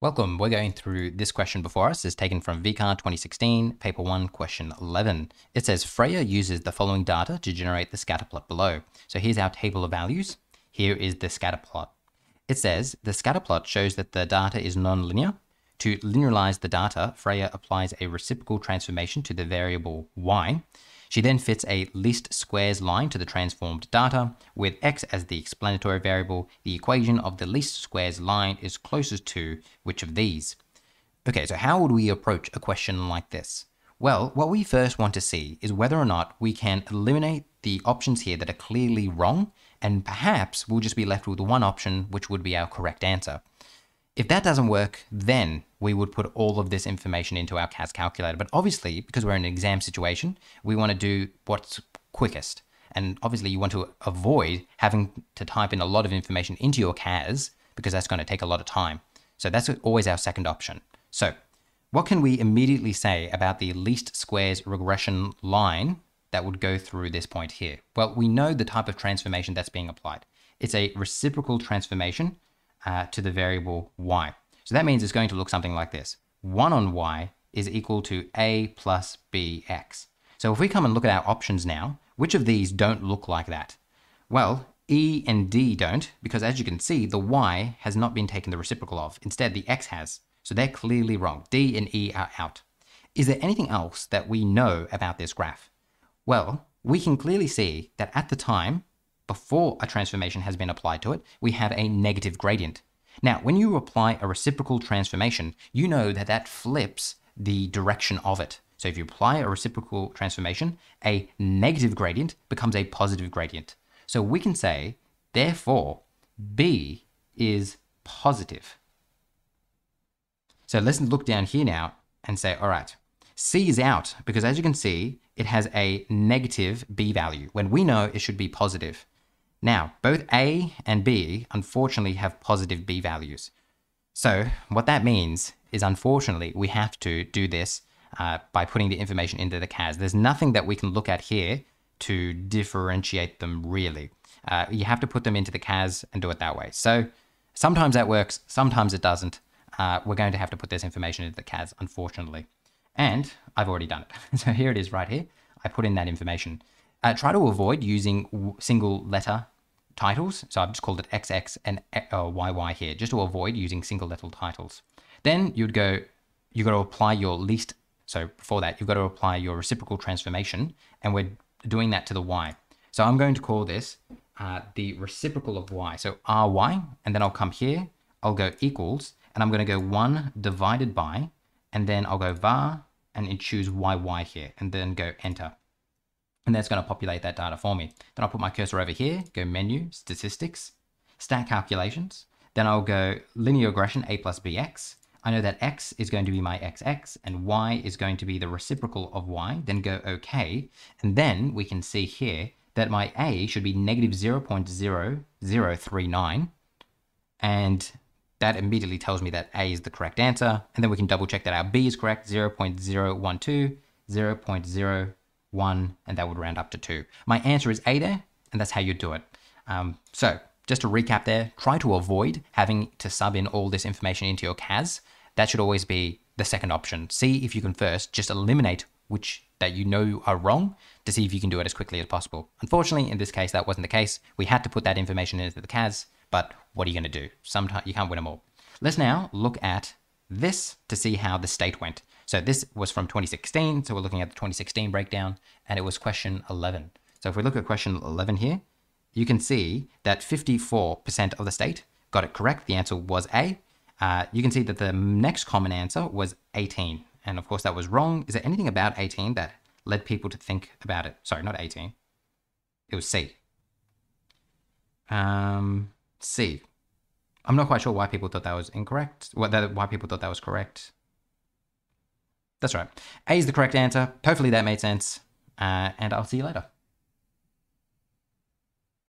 Welcome. We're going through this question before us. It's taken from VCAA 2016, paper 1, question 11. It says Freya uses the following data to generate the scatter plot below. So here's our table of values. Here is the scatter plot. It says the scatter plot shows that the data is nonlinear. To linearize the data, Freya applies a reciprocal transformation to the variable y. She then fits a least squares line to the transformed data. With x as the explanatory variable, the equation of the least squares line is closest to which of these? Okay, so how would we approach a question like this? Well, what we first want to see is whether or not we can eliminate the options here that are clearly wrong, and perhaps we'll just be left with one option, which would be our correct answer. If that doesn't work, then we would put all of this information into our CAS calculator. But obviously, because we're in an exam situation, we want to do what's quickest. And obviously you want to avoid having to type in a lot of information into your CAS because that's going to take a lot of time. So that's always our second option. So what can we immediately say about the least squares regression line that would go through this point here? Well, we know the type of transformation that's being applied. It's a reciprocal transformation to the variable y. So that means it's going to look something like this. 1 on y is equal to a plus bx. So if we come and look at our options now, which of these don't look like that? Well, E and D don't, because as you can see, the y has not been taken the reciprocal of. Instead, the x has. So they're clearly wrong. D and E are out. Is there anything else that we know about this graph? Well, we can clearly see that at the time, before a transformation has been applied to it, we have a negative gradient. Now, when you apply a reciprocal transformation, you know that that flips the direction of it. So if you apply a reciprocal transformation, a negative gradient becomes a positive gradient. So we can say, therefore, B is positive. So let's look down here now and say, all right, C is out because as you can see, it has a negative B value when we know it should be positive. Now, both A and B, unfortunately, have positive B values. So what that means is, unfortunately, we have to do this by putting the information into the CAS. There's nothing that we can look at here to differentiate them, really. You have to put them into the CAS and do it that way. So sometimes that works, sometimes it doesn't. We're going to have to put this information into the CAS, unfortunately. And I've already done it. So here it is right here. I put in that information. Try to avoid using single letter titles. So I've just called it XX and YY here, just to avoid using single letter titles. Then you've got to apply your least, so before that, you've got to apply your reciprocal transformation, and we're doing that to the Y. So I'm going to call this the reciprocal of Y. So RY, and then I'll come here, I'll go equals, and I'm going to go 1 divided by, and then I'll go var, and choose YY here, and then go enter. And that's going to populate that data for me. Then I'll put my cursor over here, go menu, statistics, stat calculations. Then I'll go linear regression, a plus bx. I know that x is going to be my xx and y is going to be the reciprocal of y. Then go OK. And then we can see here that my a should be negative 0.0039. And that immediately tells me that a is the correct answer. And then we can double check that our b is correct, 0.012, 0.0 1, and that would round up to 2. My answer is A there, and that's how you do it. So just to recap there, try to avoid having to sub in all this information into your CAS. That should always be the second option. See if you can first just eliminate which that you know are wrong to see if you can do it as quickly as possible. Unfortunately, in this case, that wasn't the case. We had to put that information into the CAS, but what are you going to do? Sometimes you can't win them all. Let's now look at this to see how the state went. So this was from 2016, so we're looking at the 2016 breakdown, and it was question 11. So if we look at question 11 here, you can see that 54% of the state got it correct. The answer was A. You can see that the next common answer was 18, and of course that was wrong. Is there anything about 18 that led people to think about it? Sorry, not 18. It was C. C. I'm not quite sure why people thought that was incorrect, why people thought that was correct. That's right. A is the correct answer. Hopefully that made sense. And I'll see you later.